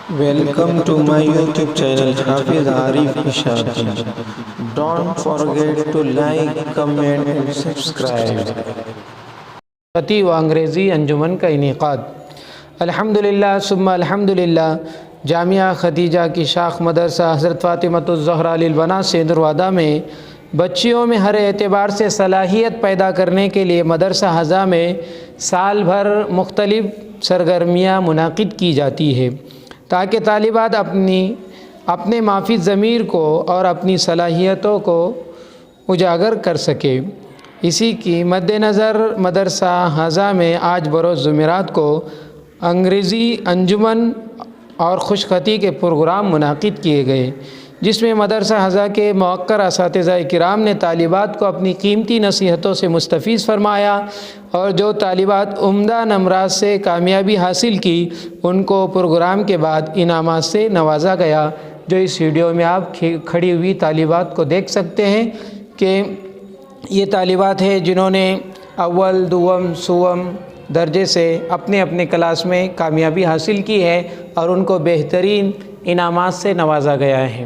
Welcome to my YouTube channel Hafiz Arif Ishaqi. Don't forget to like, comment and subscribe. خطی و انگریزی انجمن کا انعقاد۔ الحمدللہ ثم الحمدللہ جامعہ خدیجہ کی شاخ مدرسہ حضرت فاطمۃ الزہرا للبنات سیندروادہ میں بچیوں میں ہر اعتبار سے صلاحیت پیدا کرنے کے لیے مدرسہ حضا میں سال بھر مختلف سرگرمیاں منعقد کی جاتی ہے تاکہ طالبات اپنے مافی ضمیر کو اور اپنی صلاحیتوں کو اجاگر کر سکے۔ اسی کی مد نظر مدرسہ حضا میں آج بروز جمعرات کو انگریزی انجمن اور خوش خطی کے پروگرام منعقد کیے گئے، جس میں مدرسہ حضا کے موقر اساتذہ کرام نے طالبات کو اپنی قیمتی نصیحتوں سے مستفیض فرمایا، اور جو طالبات عمدہ نمرات سے کامیابی حاصل کی ان کو پروگرام کے بعد انعامات سے نوازا گیا، جو اس ویڈیو میں آپ کھڑی ہوئی طالبات کو دیکھ سکتے ہیں کہ یہ طالبات ہیں جنہوں نے اول، دوم، سوم درجے سے اپنے اپنے کلاس میں کامیابی حاصل کی ہے اور ان کو بہترین انعامات سے نوازا گیا ہے۔